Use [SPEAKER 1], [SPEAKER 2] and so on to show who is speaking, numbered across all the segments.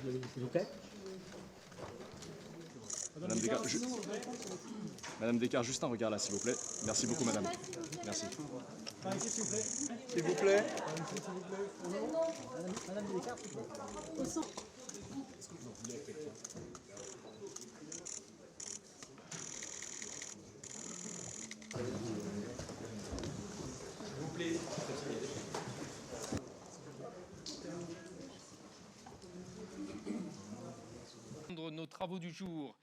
[SPEAKER 1] S'il vous plaît.
[SPEAKER 2] Madame Descartes, juste un regard là, s'il vous plaît. Merci beaucoup, madame. Merci.
[SPEAKER 3] S'il vous plaît.
[SPEAKER 1] Madame Descartes, s'il vous plaît.
[SPEAKER 4] Nos travaux du jour,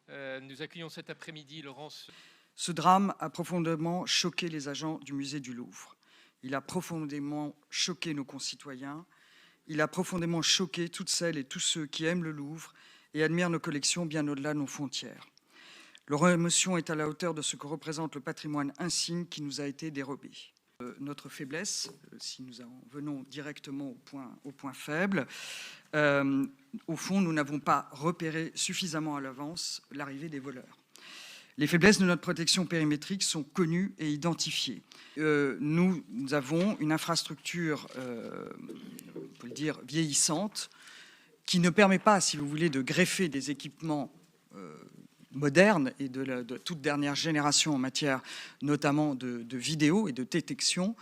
[SPEAKER 4] nous accueillons cet après-midi Laurence.
[SPEAKER 3] Ce drame a profondément choqué les agents du musée du Louvre. Il a profondément choqué nos concitoyens. Il a profondément choqué toutes celles et tous ceux qui aiment le Louvre et admirent nos collections bien au-delà de nos frontières. Leur émotion est à la hauteur de ce que représente le patrimoine insigne qui nous a été dérobé. Notre faiblesse, si nous en venons directement au point faible, au fond, nous n'avons pas repéré suffisamment à l'avance l'arrivée des voleurs. Les faiblesses de notre protection périmétrique sont connues et identifiées. Nous avons une infrastructure, on peut le dire, vieillissante, qui ne permet pas, si vous voulez, de greffer des équipements moderne et de toute dernière génération en matière notamment de vidéo et de détection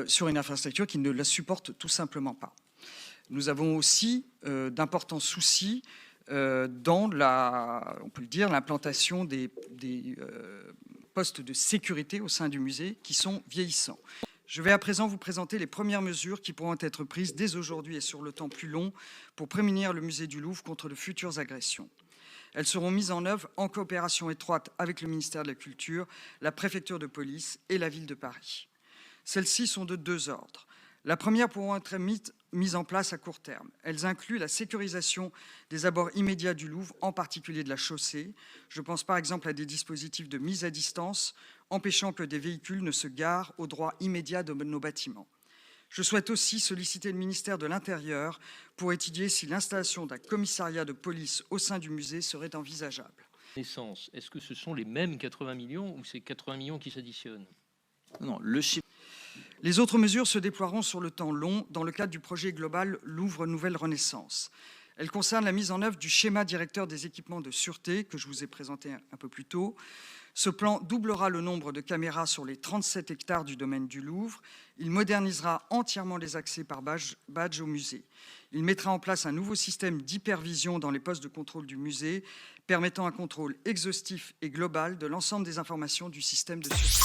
[SPEAKER 3] sur une infrastructure qui ne la supporte tout simplement pas. Nous avons aussi d'importants soucis dans on peut le dire, l'implantation des postes de sécurité au sein du musée qui sont vieillissants. Je vais à présent vous présenter les premières mesures qui pourront être prises dès aujourd'hui et sur le temps plus long pour prémunir le musée du Louvre contre de futures agressions. Elles seront mises en œuvre en coopération étroite avec le ministère de la Culture, la préfecture de police et la ville de Paris. Celles-ci sont de deux ordres. La première pourront être mises en place à court terme. Elles incluent la sécurisation des abords immédiats du Louvre, en particulier de la chaussée. Je pense par exemple à des dispositifs de mise à distance, empêchant que des véhicules ne se garent au droit immédiat de nos bâtiments. Je souhaite aussi solliciter le ministère de l'Intérieur pour étudier si l'installation d'un commissariat de police au sein du musée serait envisageable.
[SPEAKER 4] Est-ce que ce sont les mêmes 80 millions ou c'est 80 millions qui s'additionnent?
[SPEAKER 3] Non, le chiffre. Les autres mesures se déploieront sur le temps long dans le cadre du projet global Louvre Nouvelle Renaissance. Elles concernent la mise en œuvre du schéma directeur des équipements de sûreté que je vous ai présenté un peu plus tôt. Ce plan doublera le nombre de caméras sur les 37 hectares du domaine du Louvre. Il modernisera entièrement les accès par badge au musée. Il mettra en place un nouveau système d'hypervision dans les postes de contrôle du musée, permettant un contrôle exhaustif et global de l'ensemble des informations du système de sûreté.